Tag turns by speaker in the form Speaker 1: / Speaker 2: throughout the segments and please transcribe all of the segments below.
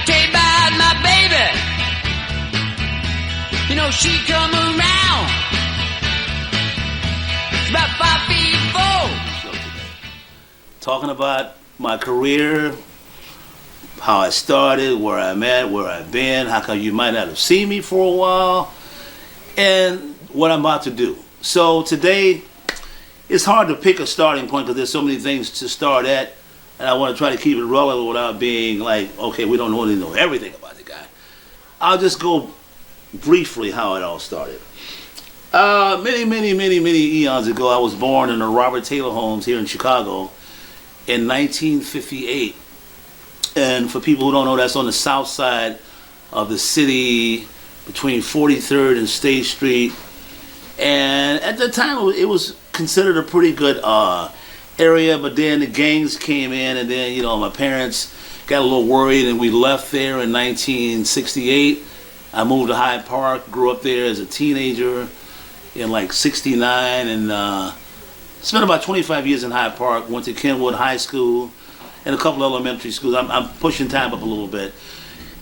Speaker 1: tell you about my baby. You know she come around. She's about 5'4".
Speaker 2: Talking about my career, how I started, where I'm at, where I've been, how come you might not have seen me for a while, and what I'm about to do. So today, it's hard to pick a starting point because there's so many things to start at, and I want to try to keep it relevant without being like, okay, we don't really know everything about the guy. I'll just go briefly how it all started. Many eons ago, I was born in the Robert Taylor homes here in Chicago in 1958. And for people who don't know, that's on the south side of the city between 43rd and State Street. And at the time, it was considered a pretty good area, but then the gangs came in, and then, you know, my parents got a little worried, and we left there in 1968. I moved to Hyde Park, grew up there as a teenager in like 69, and spent about 25 years in Hyde Park, went to Kenwood High School, and a couple elementary schools. I'm pushing time up a little bit.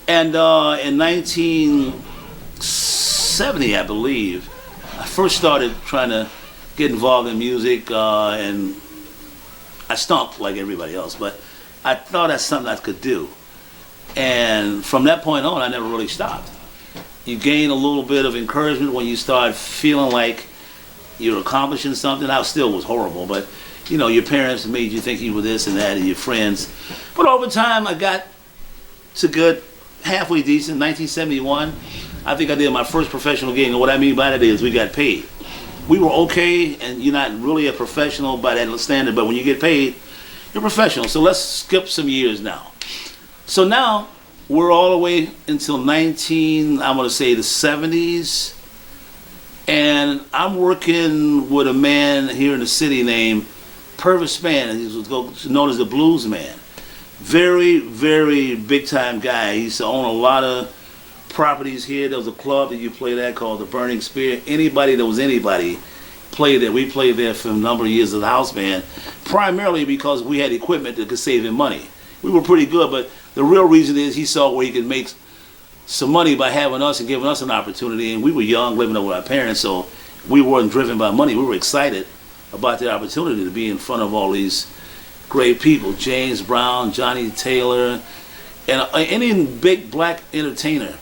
Speaker 2: And in 1970, I believe, I first started trying to get involved in music, and I stomped like everybody else, but I thought that's something I could do. And from that point on, I never really stopped. You gain a little bit of encouragement when you start feeling like you're accomplishing something. I still was horrible, but you know, your parents made you think you were this and that, and your friends. But over time, I got to good, halfway decent. 1971, I think I did my first professional gig, and what I mean by that is we got paid. We were okay, and you're not really a professional by that standard, but when you get paid, you're professional. So let's skip some years now. So now, we're all the way until I'm gonna say the 70s, and I'm working with a man here in the city named Purvis Spann. He was known as the Blues Man. Very big time guy. He used to own a lot of properties here. There was a club that you played at called the Burning Spear. Anybody that was anybody played there. We played there for a number of years as a house band, primarily because we had equipment that could save him money. We were pretty good, but the real reason is he saw where he could make some money by having us and giving us an opportunity. And we were young, living with our parents, so we weren't driven by money. We were excited about the opportunity to be in front of all these great people, James Brown, Johnny Taylor, and any big black entertainer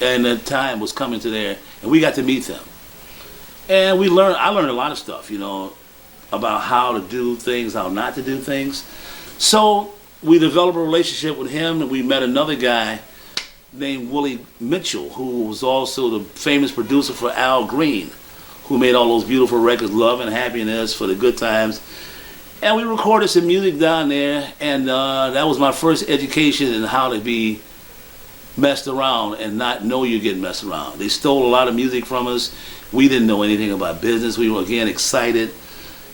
Speaker 2: and the time was coming to there, and we got to meet them. And I learned a lot of stuff, you know, about how to do things, how not to do things. So we developed a relationship with him, and we met another guy named Willie Mitchell, who was also the famous producer for Al Green, who made all those beautiful records, Love and Happiness, For the Good Times. And we recorded some music down there, and that was my first education in how to be messed around and not know you're getting messed around. They stole a lot of music from us. We didn't know anything about business. We were, again, excited.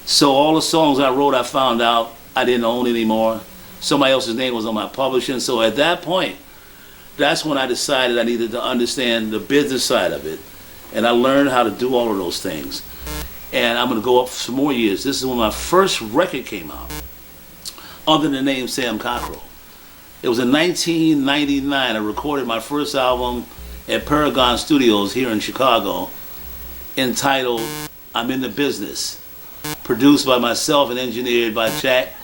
Speaker 2: So all the songs I wrote, I found out I didn't own anymore. Somebody else's name was on my publishing. So at that point, that's when I decided I needed to understand the business side of it. And I learned how to do all of those things. And I'm going to go up for some more years. This is when my first record came out, under the name Sam Cockrell. It was in 1999. I recorded my first album at Paragon Studios here in Chicago, entitled I'm in the Business, produced by myself and engineered by Jack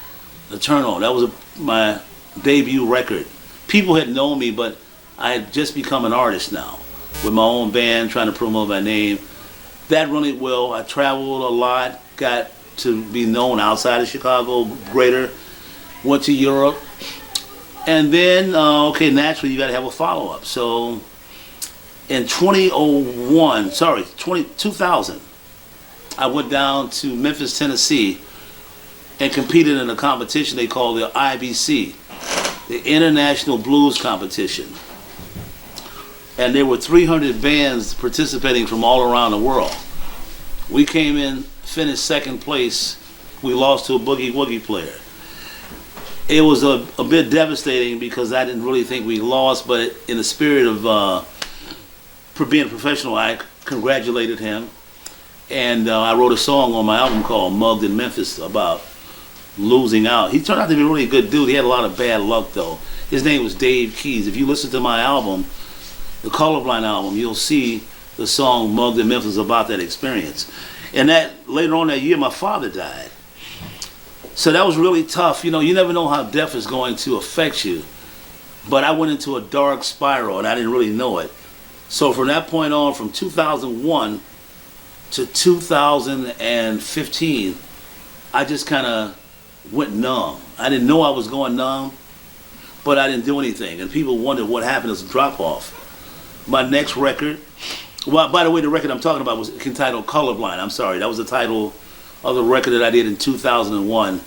Speaker 2: Eternal. That was my debut record. People had known me, but I had just become an artist now, with my own band, trying to promote my name. That went really well. I traveled a lot, got to be known outside of Chicago, greater, went to Europe. And then, naturally, you got to have a follow-up. So in 2000, I went down to Memphis, Tennessee, and competed in a competition they call the IBC, the International Blues Competition. And there were 300 bands participating from all around the world. We came in, finished second place. We lost to a boogie woogie player. It was a bit devastating because I didn't really think we lost, but in the spirit of for being a professional, I congratulated him. And I wrote a song on my album called Mugged in Memphis about losing out. He turned out to be a really good dude. He had a lot of bad luck though. His name was Dave Keys. If you listen to my album, the Colorblind album, you'll see the song Mugged in Memphis about that experience. And that later on that year, my father died. So that was really tough. You know, you never know how death is going to affect you. But I went into a dark spiral and I didn't really know it. So from that point on, from 2001 to 2015, I just kind of went numb. I didn't know I was going numb, but I didn't do anything. And people wondered what happened as a drop off. My next record, well, by the way, the record I'm talking about was entitled Colorblind. I'm sorry, that was the title of the record that I did in 2001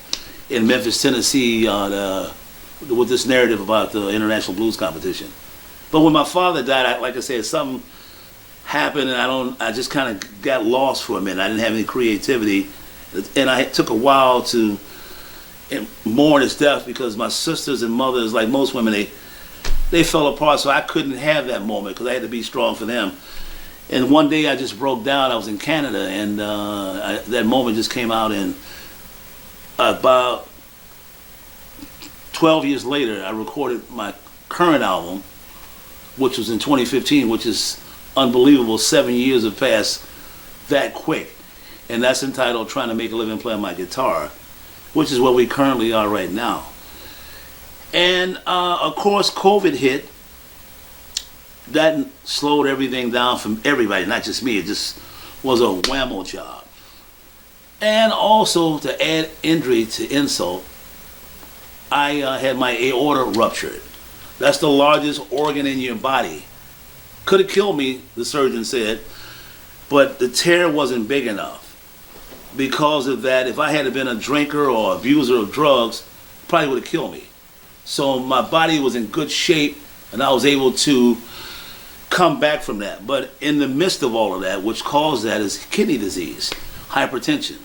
Speaker 2: in Memphis, Tennessee, with this narrative about the International Blues Competition. But when my father died, like I said, something happened, and I just kind of got lost for a minute. I didn't have any creativity, and I took a while to mourn his death because my sisters and mothers, like most women, they fell apart, so I couldn't have that moment because I had to be strong for them. And one day I just broke down. I was in Canada, and that moment just came out. And about 12 years later, I recorded my current album, which was in 2015, which is unbelievable. 7 years have passed that quick. And that's entitled Trying to Make a Living Playing My Guitar, which is where we currently are right now. And of course, COVID hit. That slowed everything down from everybody, not just me. It just was a whammo job. And also, to add injury to insult, I had my aorta ruptured. That's the largest organ in your body. Could have killed me, the surgeon said, but the tear wasn't big enough. Because of that, if I had been a drinker or abuser of drugs, it probably would have killed me. So my body was in good shape, and I was able to come back from that. But in the midst of all of that, which caused that is kidney disease, hypertension.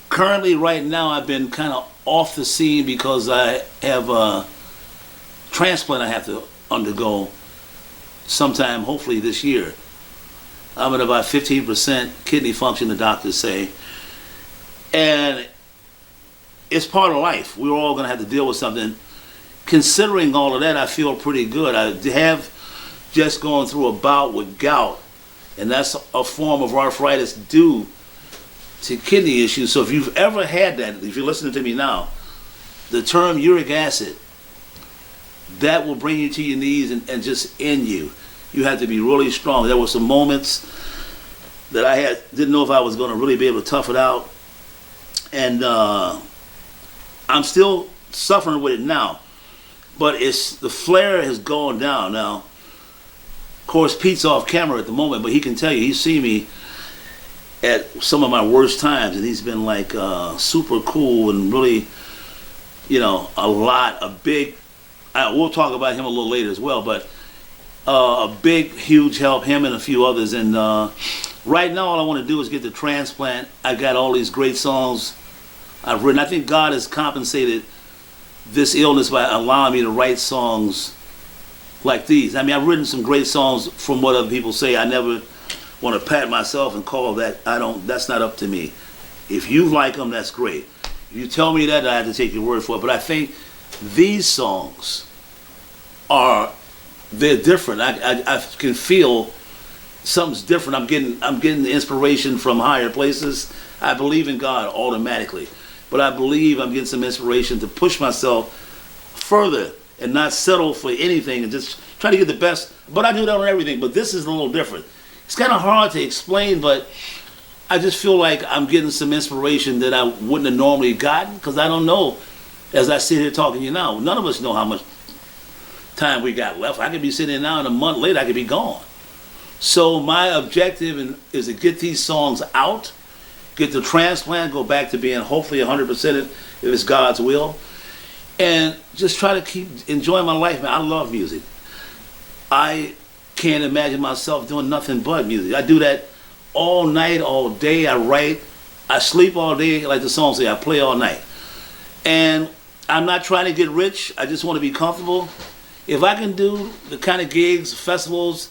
Speaker 2: Currently, right now, I've been kind of off the scene because I have a transplant I have to undergo sometime, hopefully this year. I'm at about 15% kidney function, the doctors say. And it's part of life. We're all going to have to deal with something. Considering all of that, I feel pretty good. I have just gone through a bout with gout, and that's a form of arthritis due to kidney issues. So if you've ever had that, if you're listening to me now, the term uric acid, that will bring you to your knees and just end you. You have to be really strong. There were some moments that I didn't know if I was going to really be able to tough it out, and I'm still suffering with it now. But the flare has gone down now. Of course, Pete's off camera at the moment, but he can tell you, he's seen me at some of my worst times, and he's been like super cool and really, a big, we'll talk about him a little later as well, but a big, huge help, him and a few others. And right now, all I want to do is get the transplant. I got all these great songs I've written. I think God has compensated this illness by allowing me to write songs like these. I mean, I've written some great songs from what other people say. I never want to pat myself and call that, that's not up to me. If you like them, that's great. If you tell me that, I have to take your word for it. But I think these songs they're different. I can feel something's different. I'm getting the inspiration from higher places. I believe in God automatically. But I believe I'm getting some inspiration to push myself further and not settle for anything and just try to get the best. But I do that on everything. But this is a little different. It's kind of hard to explain, but I just feel like I'm getting some inspiration that I wouldn't have normally gotten, because I don't know, as I sit here talking to you now, none of us know how much time we got left. I could be sitting here now, and a month later I could be gone. So my objective is to get these songs out, get the transplant, go back to being hopefully 100% if it's God's will, and just try to keep enjoying my life, man. I love music. I can't imagine myself doing nothing but music. I do that all night, all day. I write. I sleep all day, like the song say, I play all night. And I'm not trying to get rich. I just want to be comfortable. If I can do the kind of gigs, festivals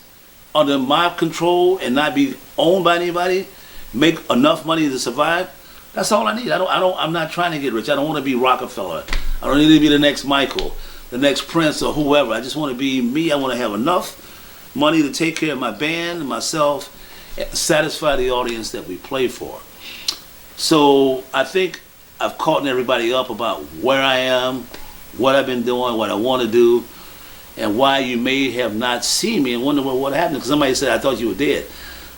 Speaker 2: under my control and not be owned by anybody, make enough money to survive, That's all I need. I'm not trying to get rich. I don't want to be Rockefeller. I don't need to be the next Michael, the next Prince, or whoever. I just want to be me. I want to have enough money to take care of my band and myself, and satisfy the audience that we play for. So I think I've caught everybody up about where I am, what I've been doing, what I want to do, and why you may have not seen me and wonder what happened. Because somebody said, I thought you were dead.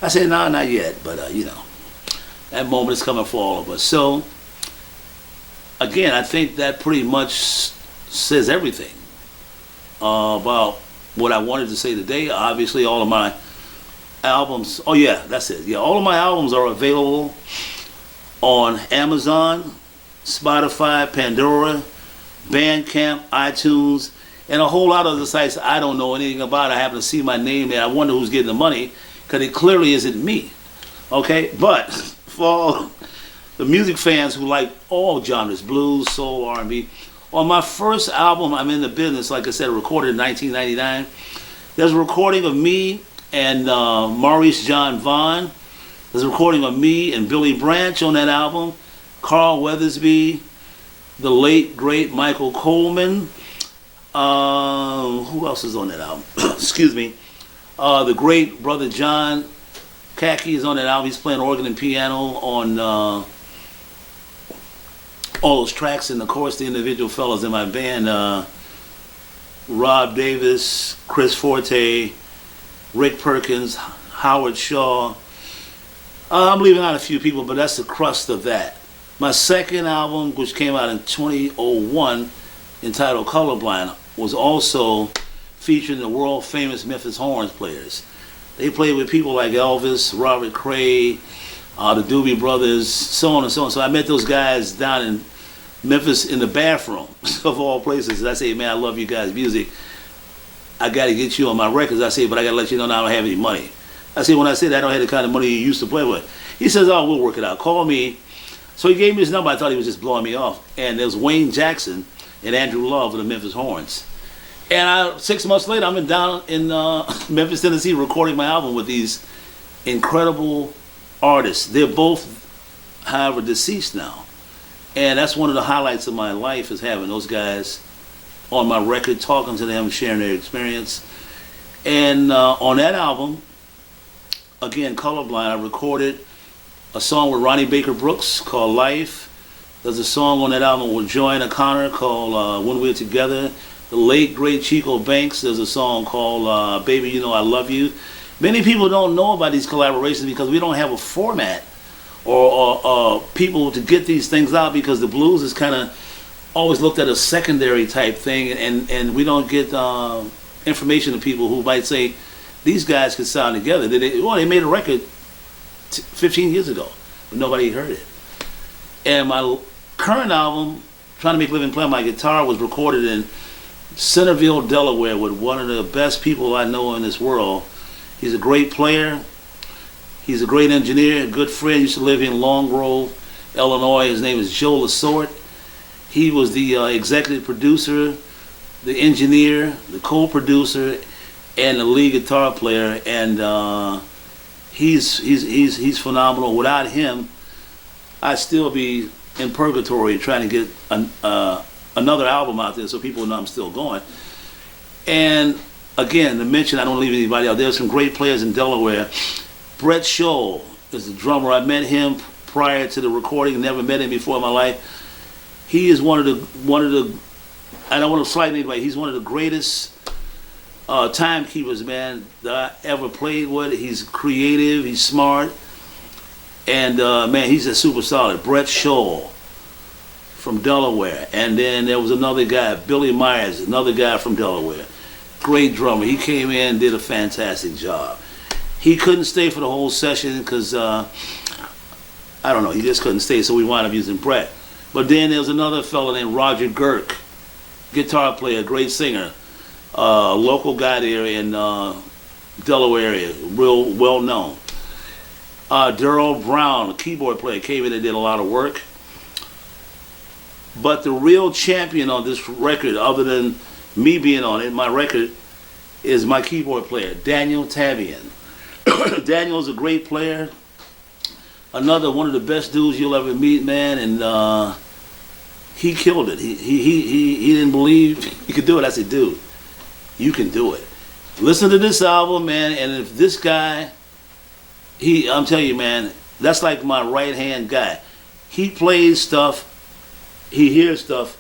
Speaker 2: I said, no, not yet, but that moment is coming for all of us. So, again, I think that pretty much says everything about what I wanted to say today. Obviously, all of my albums, oh yeah, that's it. Yeah, all of my albums are available on Amazon, Spotify, Pandora, Bandcamp, iTunes, and a whole lot of other sites I don't know anything about. I happen to see my name there. I wonder who's getting the money, because it clearly isn't me. Okay, but for all the music fans who like all genres, blues, soul, R&B, on my first album, I'm in the business, like I said, recorded in 1999. There's a recording of me and Maurice John Vaughn. There's a recording of me and Billy Branch on that album. Carl Weathersby, the late, great Michael Coleman. Who else is on that album? Excuse me. The great brother John Kaki is on that album. He's playing organ and piano on all those tracks. And of course, the individual fellows in my band, Rob Davis, Chris Forte, Rick Perkins, Howard Shaw. I'm leaving out a few people, but that's the crust of that. My second album, which came out in 2001, entitled Colorblind, was also featuring the world famous Memphis Horns players. They played with people like Elvis, Robert Cray, the Doobie Brothers, so on and so on. So I met those guys down in Memphis in the bathroom of all places. And I say, man, I love you guys' music. I got to get you on my records. I say, but I got to let you know now I don't have any money. I say, when I said I don't have the kind of money you used to play with. He says, oh, we'll work it out. Call me. So he gave me his number. I thought he was just blowing me off. And there was Wayne Jackson and Andrew Love of the Memphis Horns. And 6 months later, I'm down in Memphis, Tennessee, recording my album with these incredible artists. They're both, however, deceased now. And that's one of the highlights of my life, is having those guys on my record, talking to them, sharing their experience. And on that album, again, Colorblind, I recorded a song with Ronnie Baker Brooks called Life. There's a song on that album with Joy and O'Connor called When We're Together. The late, great Chico Banks, there's a song called Baby, You Know I Love You. Many people don't know about these collaborations because we don't have a format or people to get these things out, because the blues is kind of always looked at a secondary type thing, and we don't get information to people who might say, these guys could sound together. They made a record 15 years ago, but nobody heard it. And my current album, Trying to Make a Living Playing My Guitar, was recorded in Centerville, Delaware, with one of the best people I know in this world. He's a great player. He's a great engineer, a good friend. He used to live in Long Grove, Illinois. His name is Joe Lasort. He was the executive producer, the engineer, the co-producer, and the lead guitar player. And he's phenomenal. Without him, I'd still be in purgatory trying to get another album out there so people know I'm still going. And again, to mention, I don't leave anybody out. There's some great players in Delaware. Brett Scholl is the drummer. I met him prior to the recording. Never met him before in my life. He is one of the. I don't want to slight anybody. He's one of the greatest timekeepers, man, that I ever played with. He's creative. He's smart. And man, he's a super solid. Brett Scholl from Delaware. And then there was another guy, Billy Myers, another guy from Delaware. Great drummer. He came in and did a fantastic job. He couldn't stay for the whole session because, I don't know, he just couldn't stay, so we wound up using Brett. But then there was another fellow named Roger Girk, guitar player, great singer, local guy there in Delaware area, real well known. Darrell Brown, a keyboard player, came in and did a lot of work. But the real champion on this record, other than me being on it, my record, is my keyboard player, Daniel Tavian. Daniel's a great player. another one of the best dudes you'll ever meet, man, and he killed it. He didn't believe he could do it. I said, dude, you can do it. Listen to this album, man, and if this guy, I'm telling you, man, that's like my right-hand guy. He plays stuff, he hears stuff,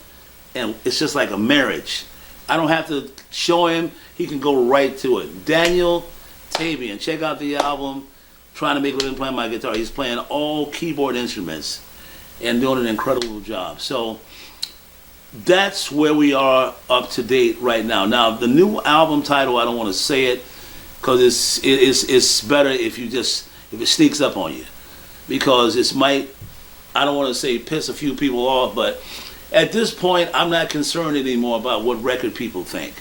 Speaker 2: and it's just like a marriage. I don't have to show him, he can go right to it. Daniel Tabian, check out the album, Trying to Make a Living Playing My Guitar. He's playing all keyboard instruments and doing an incredible job. So that's where we are up to date right now. Now, the new album title, I don't want to say it because it's better if it sneaks up on you, because I don't want to say piss a few people off, but at this point, I'm not concerned anymore about what record people think,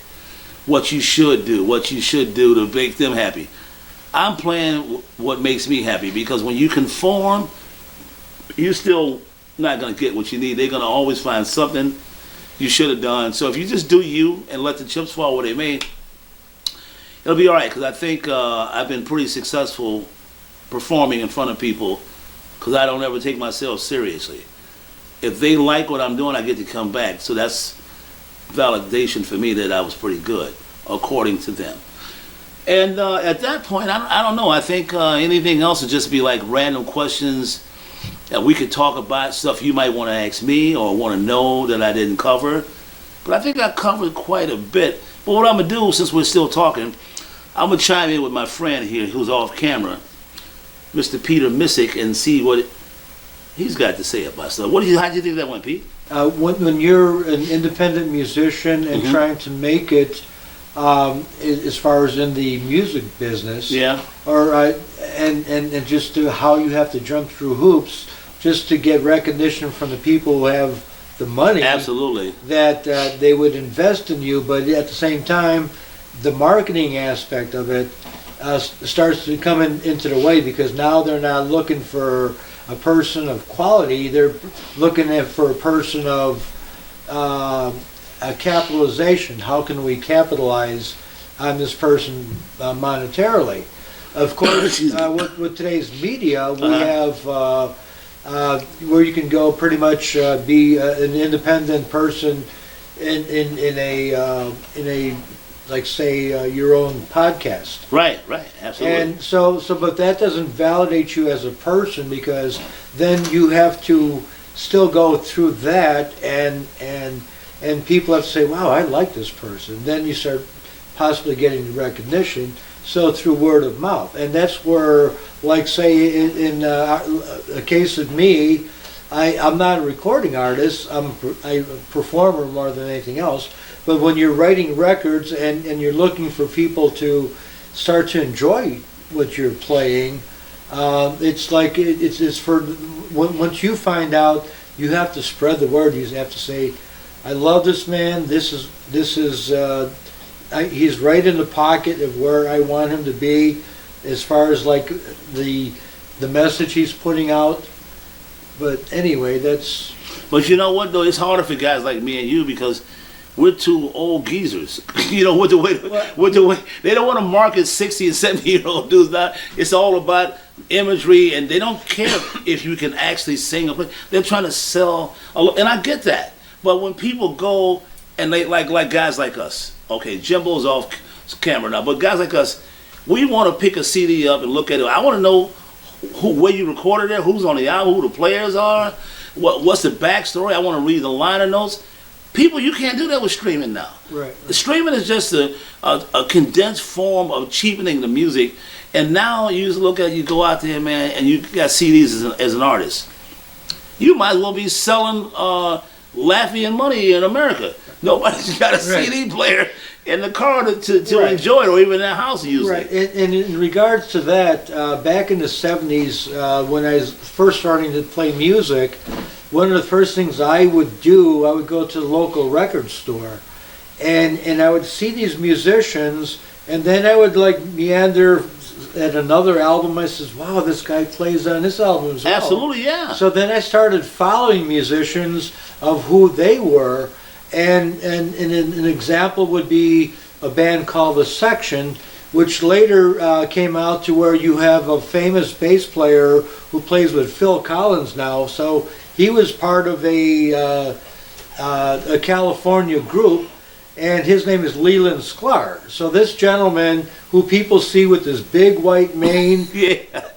Speaker 2: what you should do to make them happy. I'm playing what makes me happy, because when you conform, you're still not going to get what you need. They're going to always find something you should have done. So if you just do you and let the chips fall where they may, it'll be all right, because I think I've been pretty successful performing in front of people, because I don't ever take myself seriously. If they like what I'm doing, I get to come back. So that's validation for me that I was pretty good, according to them. And at that point, I don't know. I think anything else would just be like random questions that we could talk about, stuff you might want to ask me or want to know that I didn't cover. But I think I covered quite a bit. But what I'm going to do, since we're still talking, I'm going to chime in with my friend here who's off camera, Mr. Peter Missick, and see what he's got to say about stuff. How do you think that went, Pete?
Speaker 3: When you're an independent musician and trying to make it, as far as in the music business,
Speaker 2: Yeah.
Speaker 3: or and just how you have to jump through hoops just to get recognition from the people who have the money,
Speaker 2: Absolutely.
Speaker 3: that they would invest in you, but at the same time, the marketing aspect of it starts to come into the way, because now they're not looking for a person of quality, they're looking for a person of a capitalization. How can we capitalize on this person monetarily? Of course, with today's media, we have where you can go pretty much be an independent person in a like, say, your own podcast.
Speaker 2: Right, absolutely.
Speaker 3: And so, but that doesn't validate you as a person, because then you have to still go through that, and people have to say, wow, I like this person. Then you start possibly getting the recognition, so through word of mouth. And that's where, like, say, in a case of me, I'm not a recording artist, I'm a performer more than anything else. But when you're writing records and you're looking for people to start to enjoy what you're playing, it's like it's for once you find out, you have to spread the word. You have to say, I love this man. This is he's right in the pocket of where I want him to be, as far as like the message he's putting out. But anyway, that's.
Speaker 2: But you know what though? It's harder for guys like me and you, because we're two old geezers. You know, with the way they don't want to market 60 and 70-year-old dudes now. It's all about imagery, and they don't care if you can actually sing or play. They're trying to sell, and I get that. But when people go and they like guys like us, okay, Jimbo's off camera now, but guys like us, we want to pick a CD up and look at it. I want to know where you recorded it, who's on the album, who the players are, what's the backstory. I want to read the liner notes. People, you can't do that with streaming now.
Speaker 3: Right.
Speaker 2: Streaming is just a condensed form of cheapening the music. And now you just you go out there, man, and you got CDs as an artist. You might as well be selling Lafayette money in America. Nobody's got a CD player in the car to enjoy it, or even in their house usually.
Speaker 3: Right, and in regards to that, back in the 70s, when I was first starting to play music, one of the first things I would do, I would go to the local record store, and I would see these musicians, and then I would like meander at another album. I says, wow, this guy plays on this album as well.
Speaker 2: Absolutely, yeah.
Speaker 3: So then I started following musicians of who they were, and an example would be a band called The Section. which later came out to where you have a famous bass player who plays with Phil Collins now. So he was part of a California group, and his name is Leland Sklar. So this gentleman, who people see with this big white mane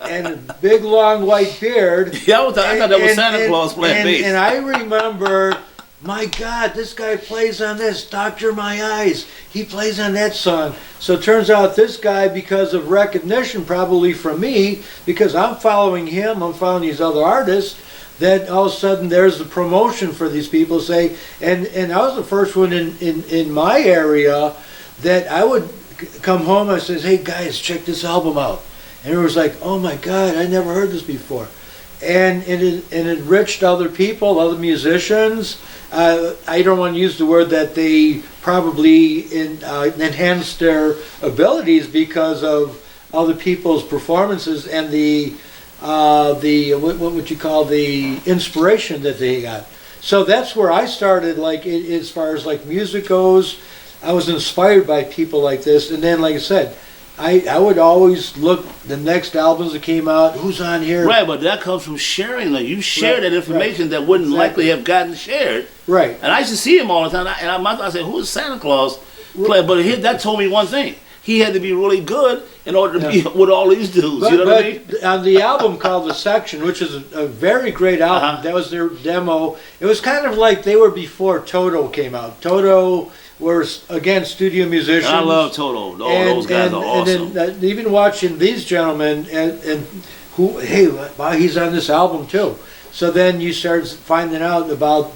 Speaker 3: and a big long white beard.
Speaker 2: Yeah, I thought that was Santa Claus playing bass.
Speaker 3: And I remember, my God, this guy plays on this, Doctor My Eyes. He plays on that song. So it turns out this guy, because of recognition probably from me, because I'm following him, I'm following these other artists, that all of a sudden there's the promotion for these people, say, and I was the first one in my area that I would come home and I says, hey guys, check this album out. And it was like, oh my God, I never heard this before. And it enriched other people, other musicians. I don't want to use the word that they probably enhanced their abilities because of other people's performances and what would you call, the inspiration that they got. So that's where I started, like as far as like music goes. I was inspired by people like this, and then like I said, I would always look the next albums that came out, who's on here.
Speaker 2: Right, but that comes from sharing. Like you share that information that wouldn't likely have gotten shared.
Speaker 3: Right.
Speaker 2: And I used to see him all the time, and I said, who is Santa Claus playing? But that told me one thing. He had to be really good in order to be with all these dudes. You know what I mean?
Speaker 3: On the album called The Section, which is a very great album, that was their demo. It was kind of like they were before Toto came out. Toto were, again, studio musicians.
Speaker 2: I love Toto. Those guys are awesome.
Speaker 3: And even watching these gentlemen, and who, hey, wow, he's on this album too. So then you start finding out about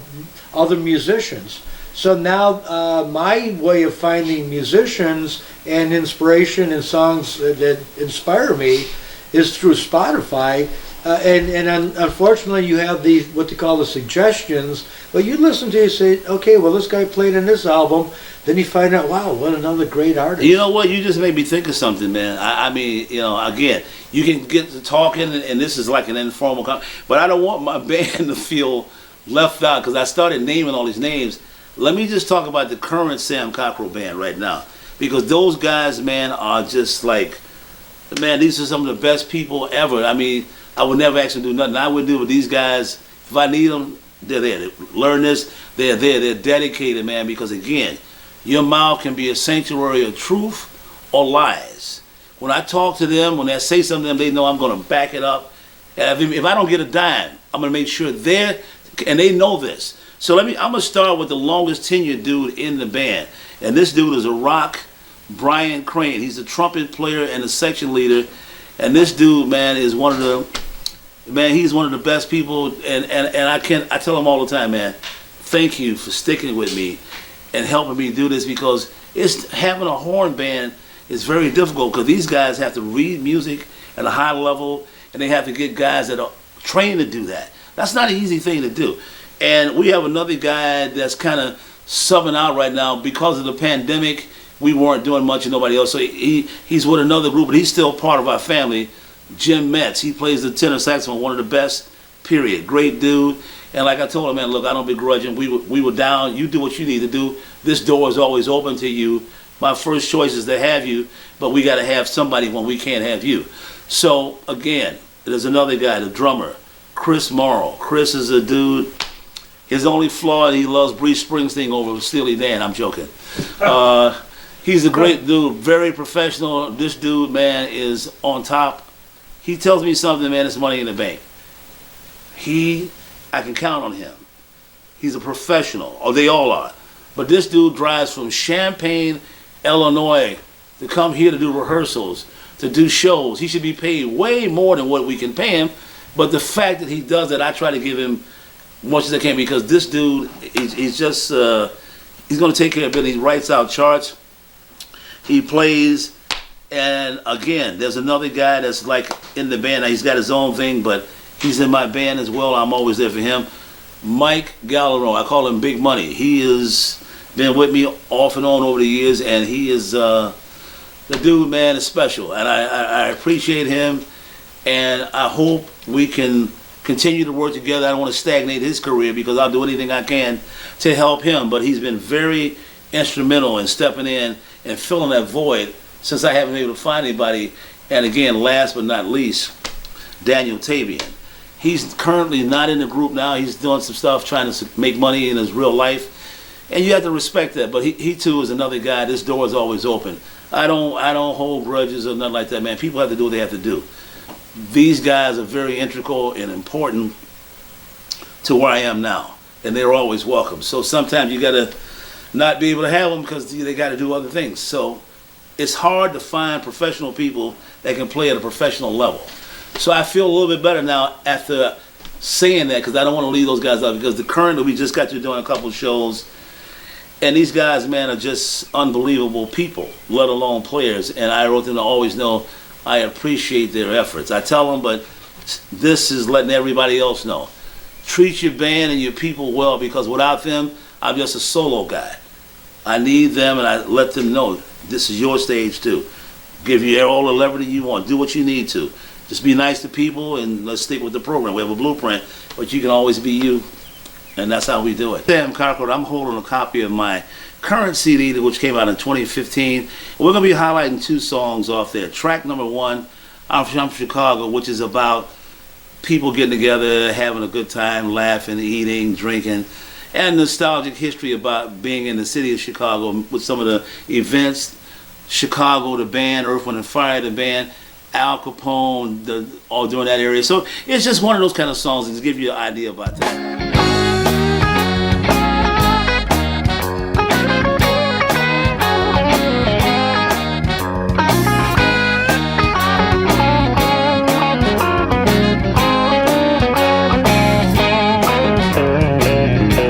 Speaker 3: other musicians. So now my way of finding musicians and inspiration and songs that inspire me is through Spotify. And unfortunately you have what they call the suggestions, but you listen to it and say, okay, well this guy played in this album, then you find out, wow, what another great artist.
Speaker 2: You know what, you just made me think of something, man. I mean, you know, again, you can get to talking, and this is like an informal but I don't want my band to feel left out, because I started naming all these names. Let me just talk about the current Sam Cockrell band right now, because those guys, man, are just like, man, these are some of the best people ever. I mean, I would never ask them to do nothing I would do, but these guys, if I need them, they're there. They learn this, they're there, they're dedicated, man, because again, your mouth can be a sanctuary of truth or lies. When I talk to them, when I say something to them, they know I'm going to back it up. If I don't get a dime, I'm going to make sure and they know this. So I'm going to start with the longest tenured dude in the band. And this dude is a rock, Brian Crane. He's the trumpet player and the section leader. And this dude, man, is he's one of the best people. And I tell him all the time, man, thank you for sticking with me and helping me do this, because having a horn band is very difficult, because these guys have to read music at a high level, and they have to get guys that are trained to do that. That's not an easy thing to do. And we have another guy that's kind of subbing out right now because of the pandemic. We weren't doing much and nobody else. So he's with another group, but he's still part of our family. Jim Metz. He plays the tenor saxophone, one of the best, period. Great dude. And like I told him, man, look, I don't begrudge him. We were down. You do what you need to do. This door is always open to you. My first choice is to have you, but we got to have somebody when we can't have you. So, again, there's another guy, the drummer, Chris Morrow. Chris is a dude. His only flaw, he loves Bruce Springsteen over Steely Dan. I'm joking. He's a great dude, very professional. This dude, man, is on top. He tells me something, man, it's money in the bank. I can count on him. He's a professional, or they all are. But this dude drives from Champaign, Illinois, to come here to do rehearsals, to do shows. He should be paid way more than what we can pay him. But the fact that he does it, I try to give him much as I can, because this dude, he's just, he's going to take care of it. He writes out charts. He plays. And again, there's another guy that's like in the band. Now, he's got his own thing, but he's in my band as well. I'm always there for him. Mike Gallerone, I call him Big Money. He has been with me off and on over the years, and he is, the dude, man, is special. And I appreciate him, and I hope we can continue to work together. I don't want to stagnate his career, because I'll do anything I can to help him. But he's been very instrumental in stepping in and filling that void since I haven't been able to find anybody. And again, last but not least, Daniel Tavian. He's currently not in the group now. He's doing some stuff, trying to make money in his real life. And you have to respect that. But he too is another guy. This door is always open. I don't hold grudges or nothing like that, man. People have to do what they have to do. These guys are very integral and important to where I am now. And they're always welcome. So sometimes you got to not be able to have them because they got to do other things. So it's hard to find professional people that can play at a professional level. So I feel a little bit better now after saying that, because I don't want to leave those guys out, because currently we just got through doing a couple of shows, and these guys, man, are just unbelievable people, let alone players. And I wrote them to always know I appreciate their efforts. I tell them, but this is letting everybody else know. Treat your band and your people well, because without them, I'm just a solo guy. I need them, and I let them know this is your stage too. Give you all the liberty you want. Do what you need to. Just be nice to people, and let's stick with the program. We have a blueprint, but you can always be you, and that's how we do it. Sam Cockrell, I'm holding a copy of my current CD, which came out in 2015. We're going to be highlighting 2 songs off there. Track number 1, I'm from Chicago, which is about people getting together, having a good time, laughing, eating, drinking, and nostalgic history about being in the city of Chicago with some of the events. Chicago, the band, Earth, Wind & Fire, the band, Al Capone, all during that area. So it's just one of those kind of songs to give you an idea about that.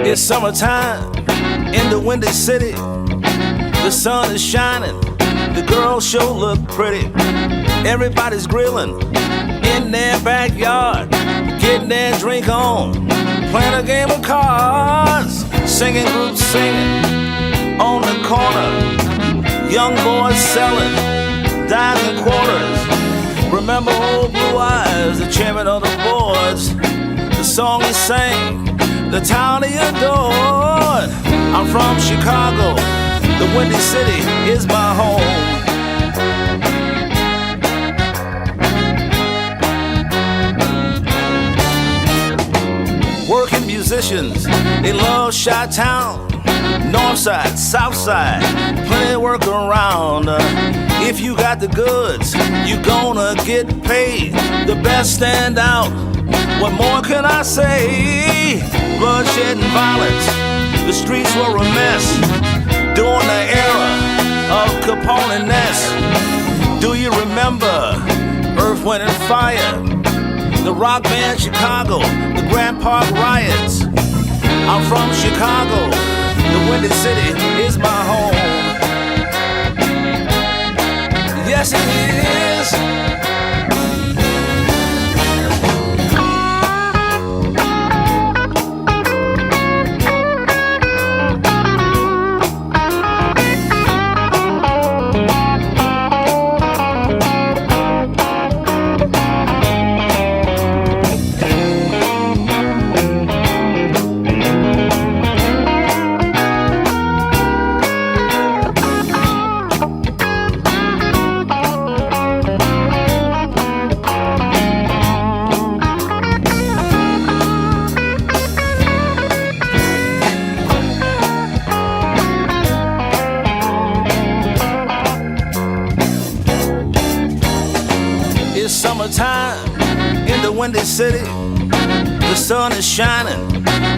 Speaker 4: It's summertime in the Windy City. The sun is shining, the girls sure look pretty. Everybody's grilling in their backyard, getting their drink on, playing a game of cards, singing groups singing on the corner, young boys selling dimes and quarters. Remember old Blue Eyes, the chairman of the boards, the song he sang, the town he adored. I'm from Chicago, the Windy City is my home. Working musicians, they love Chi-Town, North Side, South Side, plenty of work around. If you got the goods, you gonna get paid. The best stand out, what more can I say? Bloodshed and violence, the streets were a mess during the era of Capone and Ness. Do you remember Earth, Wind & Fire, the rock band Chicago, the Grand Park riots? I'm from Chicago, the Windy City is my home. Yes, it is. It's summertime in the Windy City. The sun is shining,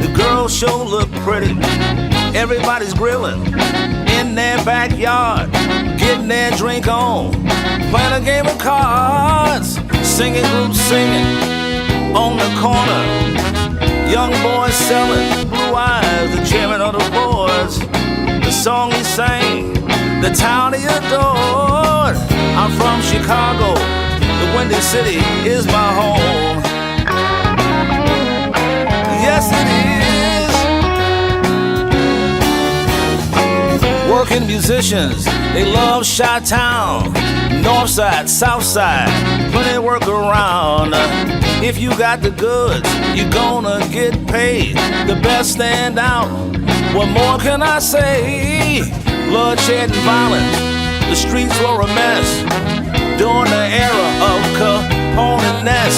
Speaker 4: the girls sure look pretty. Everybody's grilling in their backyard, getting their drink on, playing a game of cards, singing groups singing on the corner, young boys selling Blue Eyes, the chairman of the boards, the song he sang, the town he adored. I'm from Chicago, the Windy City is my home. Yes, it is. Working musicians, they love Chi-Town, North Side, South Side, plenty of work around. If you got the goods, you gonna get paid. The best stand out, what more can I say? Bloodshed and violence, the The streets were a mess during the era of Capone and Ness.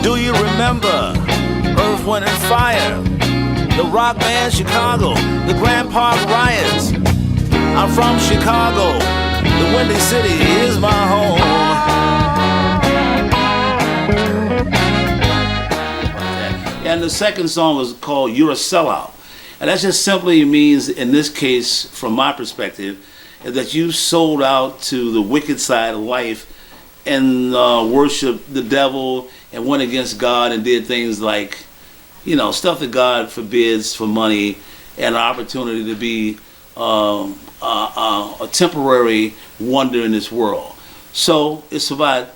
Speaker 4: Do you remember Earth, Wind and Fire? The rock band Chicago, the Grand Park riots. I'm from Chicago, the Windy City is my home.
Speaker 2: And the second song is called You're a Sellout. And that just simply means, in this case, from my perspective, is that you sold out to the wicked side of life and worshiped the devil and went against God and did things like, you know, stuff that God forbids for money and an opportunity to be a temporary wonder in this world. So it's about,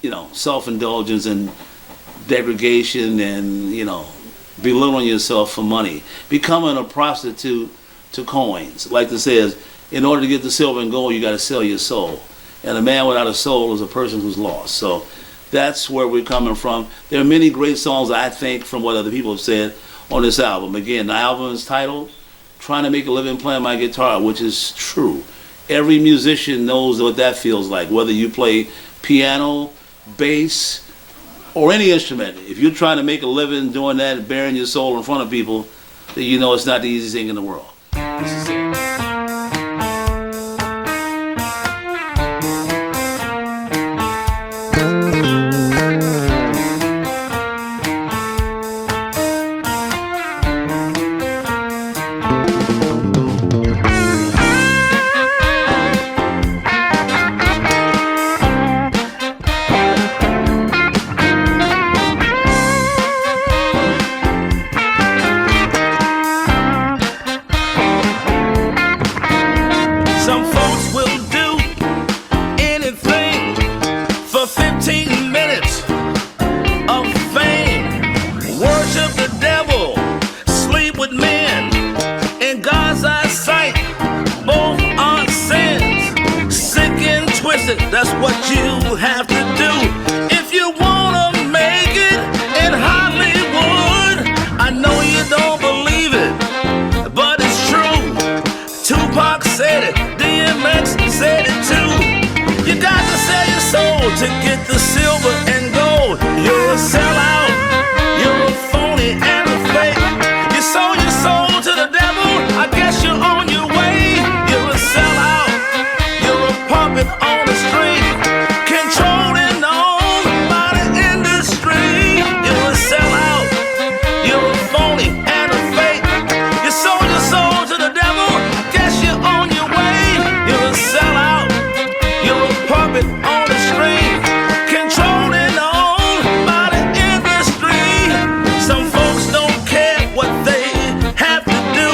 Speaker 2: you know, self-indulgence and degradation and, you know, belittling yourself for money. Becoming a prostitute to coins. Like it says, in order to get the silver and gold, you got to sell your soul. And a man without a soul is a person who's lost. So that's where we're coming from. There are many great songs, I think, from what other people have said on this album. Again, the album is titled Trying to Make a Living Playing My Guitar, which is true. Every musician knows what that feels like, whether you play piano, bass, or any instrument. If you're trying to make a living doing that and bearing your soul in front of people, then you know it's not the easiest thing in the world. This is it.
Speaker 4: Some folks will do anything for 15 minutes of fame. Worship the devil, sleep with men. In God's eyesight, both are sins. Sick and twisted, that's what you have to do if you wanna make it in Hollywood. I know you don't believe it, but it's true. Tupac said it, DMX said it too. You got to sell your soul to get the silver and gold. You're a sellout, you're a phony and a fake. You sold your soul to the devil, I guess you're on your way. You're a sellout, you're a puppet on the string, controlled and owned by the industry. You're a sellout, you're a phony and a fake. You sold your soul to the devil, guess you're on your way. You're a sellout, you're a puppet on the string, controlled and owned by the industry. Some folks don't care what they have to do,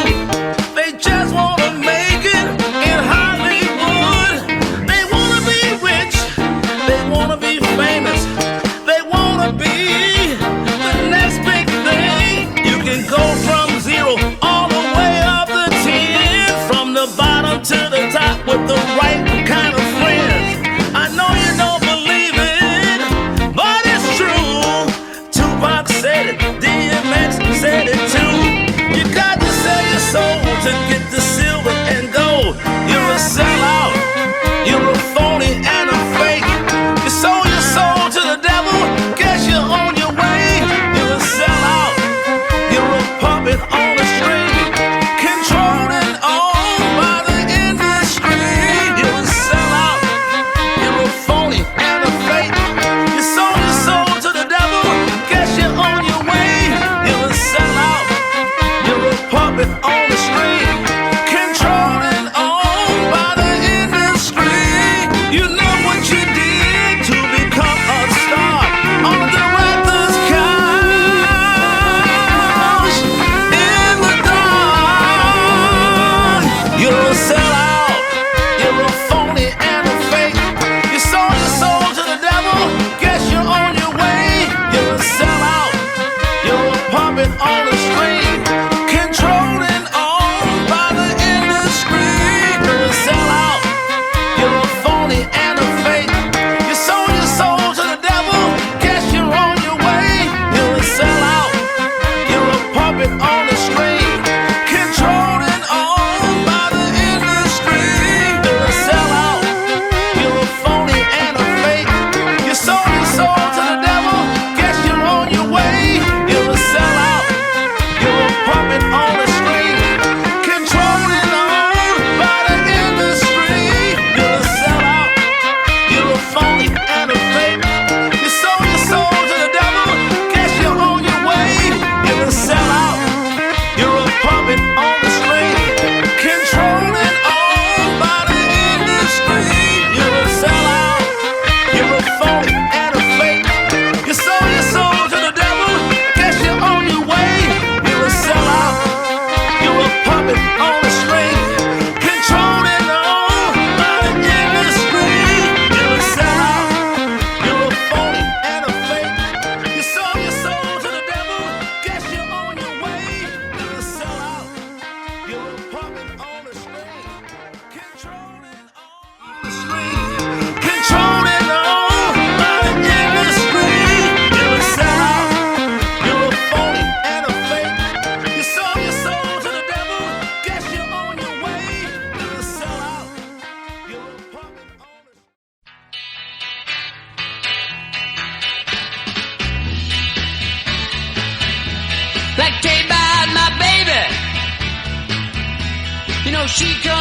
Speaker 4: they just wanna make it in Hollywood. They wanna be rich, they wanna be famous, they wanna be the next big thing. You can go from 0 all the way up to 10, from the bottom to the top with the right kind of friends. I know you don't believe it, but it's true. Tupac said it, DMX said it too. You got to sell your soul to get the silver and gold. You're a sellout, you're a phony and a fake. You sold your soul to the devil, guess you're on your way. You're a sellout, you're a puppet on a string, controlled and owned by the industry. You're a sellout, you're a phony and a fake. You sold your soul to the devil, guess you're on your way. You're a sellout, you're a puppet on a string, controlled and owned by the industry. You know what you did to become a star on the rapper's couch in the dark. You're a sellout, you're a phony and a fake. You sold your soul to the devil, guess you're on your way. You're a sellout, you're a puppet on a string, controlled and owned by the industry. You're a sellout, you're a phony and a fake. You sold your soul to the devil, guess you're on your way. You're a sellout, you're a puppet on a string, controlled and owned by the industry. You're a sellout.
Speaker 1: Like tell you about my baby. You know she come